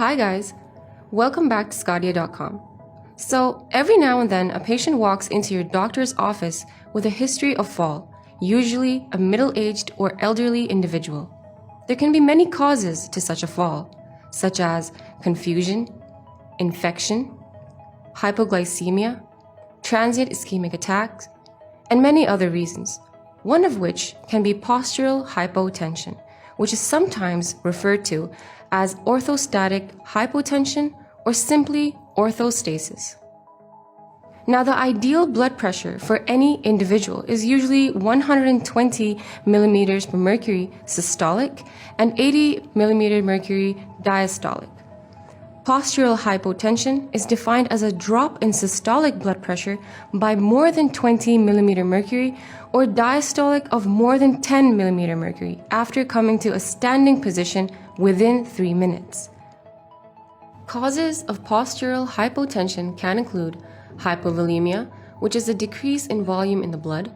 Hi guys, welcome back to Scadia.com. So every now and then a patient walks into your doctor's office with a history of fall, usually a middle-aged or elderly individual. There can be many causes to such a fall, such as confusion, infection, hypoglycemia, transient ischemic attacks, and many other reasons, one of which can be postural hypotension, which is sometimes referred to as orthostatic hypotension or simply orthostasis. Now, the ideal blood pressure for any individual is usually 120 millimeters per mercury systolic and 80 millimeter mercury diastolic. Postural hypotension is defined as a drop in systolic blood pressure by more than 20 millimeter mercury or diastolic of more than 10 millimeter mercury after coming to a standing position within 3 minutes. Causes of postural hypotension can include hypovolemia, which is a decrease in volume in the blood,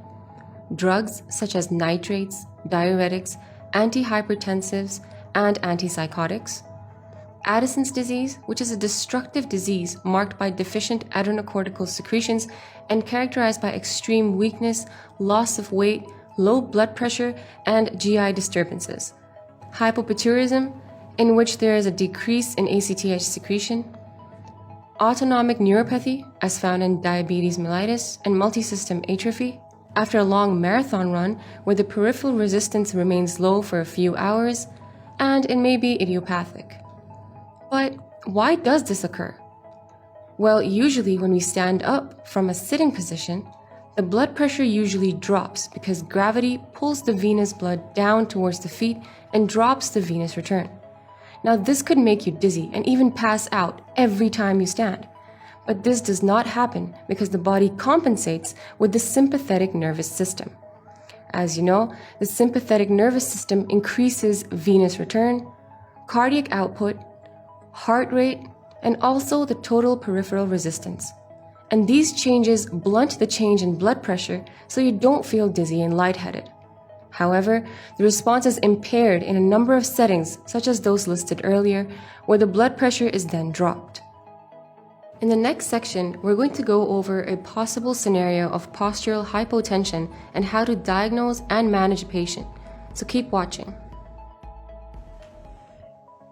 drugs such as nitrates, diuretics, antihypertensives, and antipsychotics, Addison's disease, which is a destructive disease marked by deficient adrenocortical secretions and characterized by extreme weakness, loss of weight, low blood pressure, and GI disturbances. Hypopituitarism, in which there is a decrease in ACTH secretion. Autonomic neuropathy, as found in diabetes mellitus and multisystem atrophy, after a long marathon run where the peripheral resistance remains low for a few hours, and it may be idiopathic. But why does this occur? Well, usually when we stand up from a sitting position, the blood pressure usually drops because gravity pulls the venous blood down towards the feet and drops the venous return. Now, this could make you dizzy and even pass out every time you stand. But this does not happen because the body compensates with the sympathetic nervous system. As you know, the sympathetic nervous system increases venous return, cardiac output, heart rate, and also the total peripheral resistance. And these changes blunt the change in blood pressure so you don't feel dizzy and lightheaded. However, the response is impaired in a number of settings, such as those listed earlier, where the blood pressure is then dropped. In the next section, we're going to go over a possible scenario of postural hypotension and how to diagnose and manage a patient. So keep watching.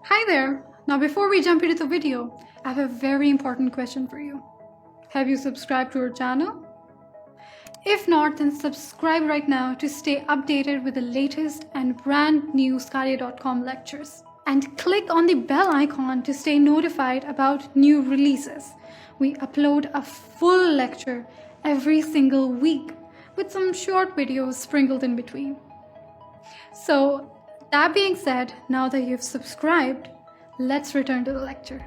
Hi there! Now before we jump into the video, I have a very important question for you. Have you subscribed to our channel? If not, then subscribe right now to stay updated with the latest and brand new Scadia.com lectures. And click on the bell icon to stay notified about new releases. We upload a full lecture every single week with some short videos sprinkled in between. So that being said, now that you've subscribed, let's return to the lecture.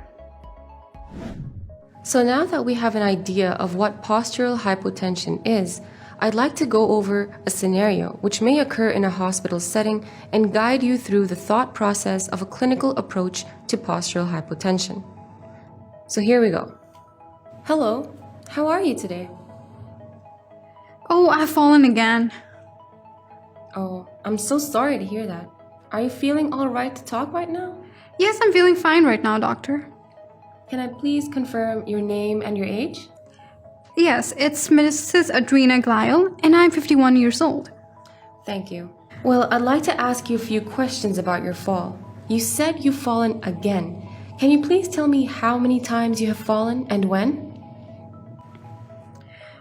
So now that we have an idea of what postural hypotension is, I'd like to go over a scenario which may occur in a hospital setting and guide you through the thought process of a clinical approach to postural hypotension. So here we go. Hello, how are you today? Oh, I've fallen again. Oh, I'm so sorry to hear that. Are you feeling all right to talk right now? Yes, I'm feeling fine right now, doctor. Can I please confirm your name and your age? Yes, it's Mrs. Adrena Glyle, and I'm 51 years old. Thank you. Well, I'd like to ask you a few questions about your fall. You said you've fallen again. Can you please tell me how many times you have fallen and when?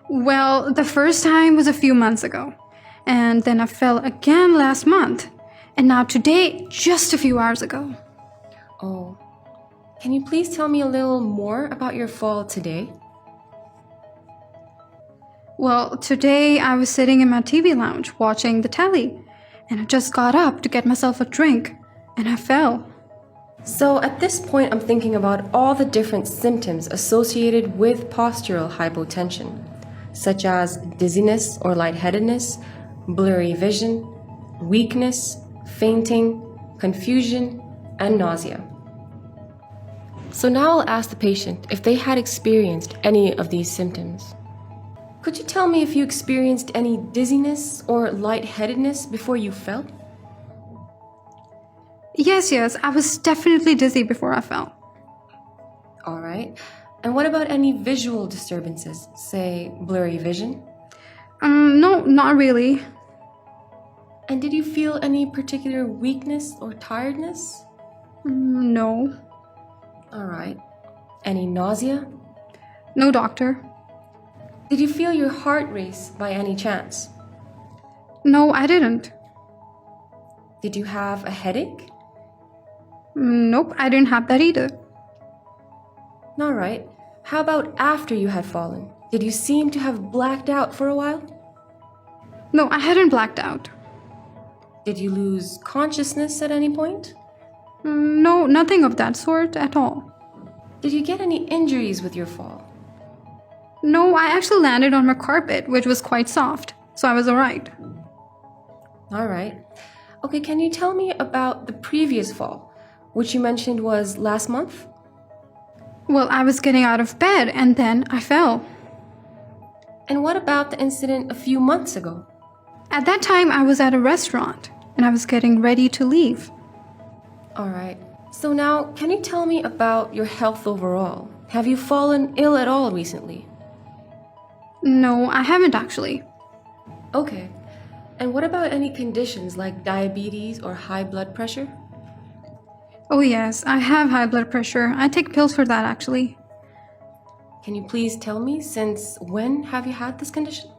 Well, the first time was a few months ago, and then I fell again last month, and now today, just a few hours ago. Oh, can you please tell me a little more about your fall today? Well, today I was sitting in my TV lounge watching the telly, and I just got up to get myself a drink, and I fell. So at this point, I'm thinking about all the different symptoms associated with postural hypotension, such as dizziness or lightheadedness, blurry vision, weakness, fainting, confusion, and nausea. So now I'll ask the patient if they had experienced any of these symptoms. Could you tell me if you experienced any dizziness or lightheadedness before you fell? Yes, I was definitely dizzy before I fell. All right. And what about any visual disturbances, say blurry vision? No, not really. And did you feel any particular weakness or tiredness? No. All right. Any nausea? No, doctor. Did you feel your heart race by any chance? No, I didn't. Did you have a headache? Nope, I didn't have that either. All right. How about after you had fallen? Did you seem to have blacked out for a while? No, I hadn't blacked out. Did you lose consciousness at any point? No, nothing of that sort at all. Did you get any injuries with your fall? No, I actually landed on my carpet, which was quite soft, so I was alright. All right. Okay, can you tell me about the previous fall, which you mentioned was last month? Well, I was getting out of bed and then I fell. And what about the incident a few months ago? At that time, I was at a restaurant and I was getting ready to leave. All right. So now, can you tell me about your health overall? Have you fallen ill at all recently? No, I haven't actually. Okay. And what about any conditions like diabetes or high blood pressure? Oh yes, I have high blood pressure. I take pills for that actually. Can you please tell me since when have you had this condition?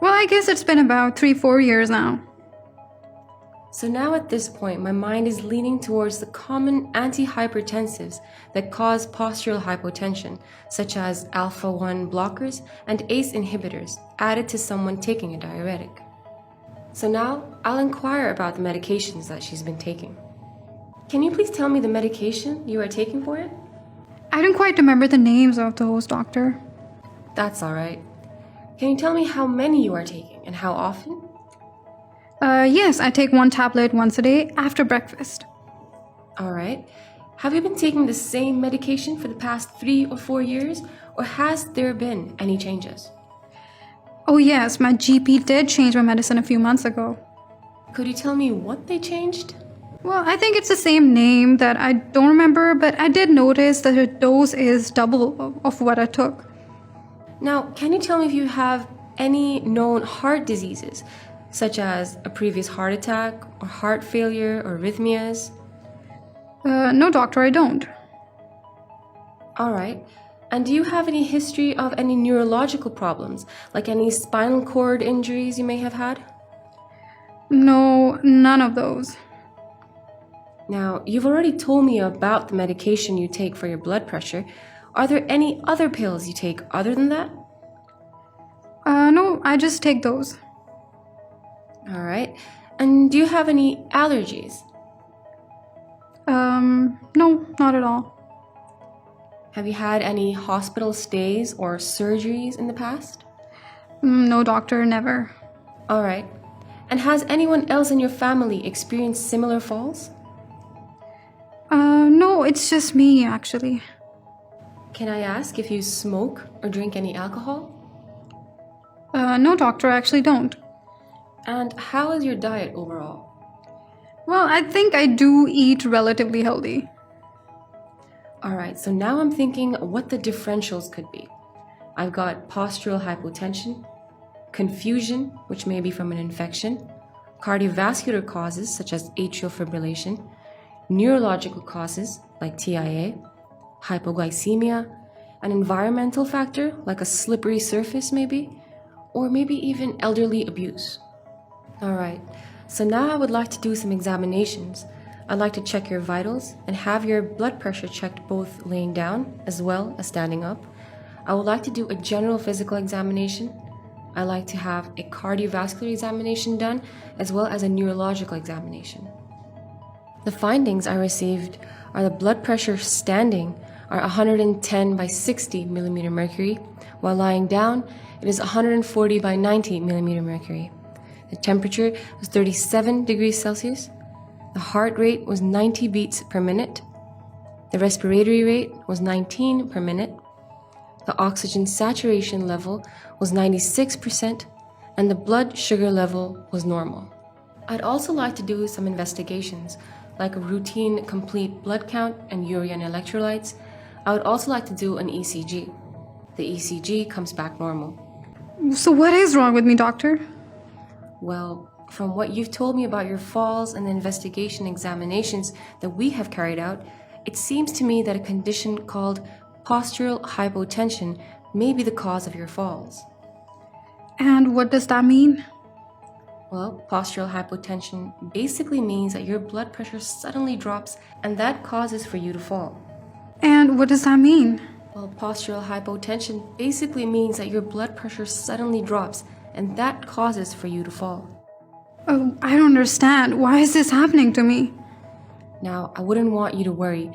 Well, I guess it's been about 3-4 years now. So now at this point, my mind is leaning towards the common antihypertensives that cause postural hypotension, such as alpha-1 blockers and ACE inhibitors added to someone taking a diuretic. So now I'll inquire about the medications that she's been taking. Can you please tell me the medication you are taking for it? I don't quite remember the names of those, doctor. That's all right. Can you tell me how many you are taking and how often? Yes, I take 1 tablet once a day after breakfast. All right. Have you been taking the same medication for the past 3 or 4 years, or has there been any changes? Oh yes, my GP did change my medicine a few months ago. Could you tell me what they changed? Well, I think it's the same name that I don't remember, but I did notice that the dose is double of what I took. Now, can you tell me if you have any known heart diseases, such as a previous heart attack or heart failure or arrhythmias? No, doctor, I don't. All right. And do you have any history of any neurological problems, like any spinal cord injuries you may have had? No, none of those. Now, you've already told me about the medication you take for your blood pressure. Are there any other pills you take other than that? No, I just take those. All right. And do you have any allergies? No, not at all. Have you had any hospital stays or surgeries in the past? No, doctor, never. All right. And has anyone else in your family experienced similar falls? No, it's just me, actually. Can I ask if you smoke or drink any alcohol? No, doctor, I actually don't. And how is your diet overall? Well, I think I do eat relatively healthy. All right, so now I'm thinking what the differentials could be. I've got postural hypotension, confusion, which may be from an infection, cardiovascular causes such as atrial fibrillation, neurological causes like TIA, hypoglycemia, an environmental factor like a slippery surface maybe, or maybe even elderly abuse. All right, so now I would like to do some examinations. I'd like to check your vitals and have your blood pressure checked both laying down as well as standing up. I would like to do a general physical examination. I'd like to have a cardiovascular examination done as well as a neurological examination. The findings I received are the blood pressure standing are 110 by 60 millimeter mercury, while lying down it is 140 by 90 millimeter mercury. The temperature was 37 degrees Celsius. The heart rate was 90 beats per minute. The respiratory rate was 19 per minute. The oxygen saturation level was 96%, and the blood sugar level was normal. I'd also like to do some investigations, like a routine complete blood count and urea and electrolytes. I would also like to do an ECG. The ECG comes back normal. So what is wrong with me, doctor? Well, from what you've told me about your falls and the investigation examinations that we have carried out, it seems to me that a condition called postural hypotension may be the cause of your falls. And what does that mean? Well, postural hypotension basically means that your blood pressure suddenly drops and that causes for you to fall. And what does that mean? Well, postural hypotension basically means that your blood pressure suddenly drops and that causes for you to fall. Oh, I don't understand. Why is this happening to me? Now, I wouldn't want you to worry.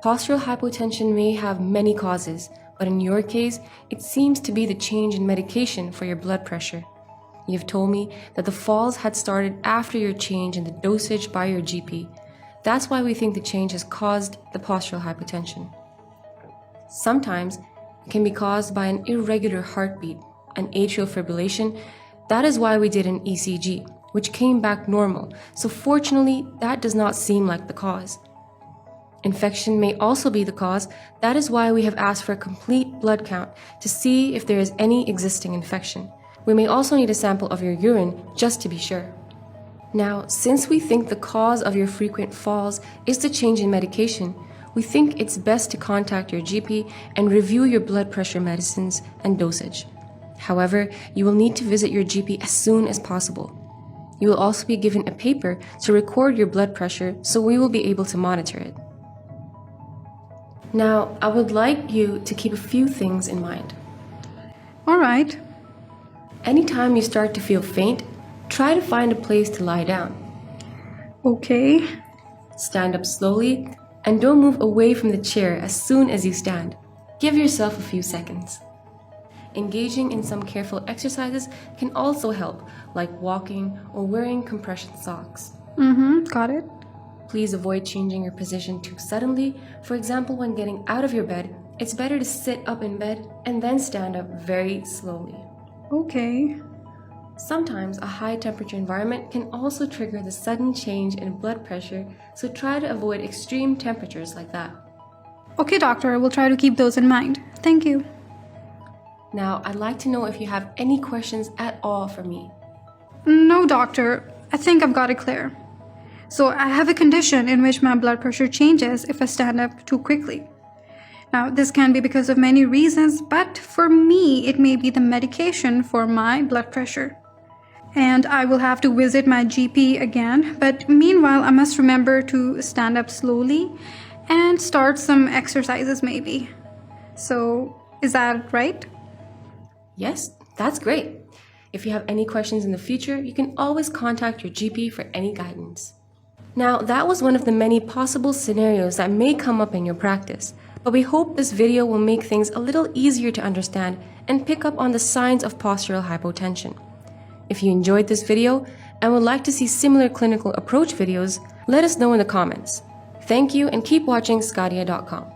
Postural hypotension may have many causes, but in your case, it seems to be the change in medication for your blood pressure. You've told me that the falls had started after your change in the dosage by your GP. That's why we think the change has caused the postural hypotension. Sometimes it can be caused by an irregular heartbeat, an atrial fibrillation. That is why we did an ECG, which came back normal. So fortunately, that does not seem like the cause. Infection may also be the cause. That is why we have asked for a complete blood count to see if there is any existing infection. We may also need a sample of your urine just to be sure. Now, since we think the cause of your frequent falls is the change in medication, we think it's best to contact your GP and review your blood pressure medicines and dosage. However, you will need to visit your GP as soon as possible. You will also be given a paper to record your blood pressure, so we will be able to monitor it. Now, I would like you to keep a few things in mind. All right. Anytime you start to feel faint, try to find a place to lie down. Okay. Stand up slowly and don't move away from the chair as soon as you stand. Give yourself a few seconds. Engaging in some careful exercises can also help, like walking or wearing compression socks. Got it. Please avoid changing your position too suddenly. For example, when getting out of your bed, it's better to sit up in bed and then stand up very slowly. Okay. Sometimes a high temperature environment can also trigger the sudden change in blood pressure, so try to avoid extreme temperatures like that. Okay, doctor, I will try to keep those in mind. Thank you. Now, I'd like to know if you have any questions at all for me. No, doctor. I think I've got it clear. So I have a condition in which my blood pressure changes if I stand up too quickly. Now, this can be because of many reasons, but for me, it may be the medication for my blood pressure. And I will have to visit my GP again, but meanwhile, I must remember to stand up slowly and start some exercises maybe. So, is that right? Yes, that's great. If you have any questions in the future, you can always contact your GP for any guidance. Now, that was one of the many possible scenarios that may come up in your practice, but we hope this video will make things a little easier to understand and pick up on the signs of postural hypotension. If you enjoyed this video and would like to see similar clinical approach videos, let us know in the comments. Thank you and keep watching Scadia.com.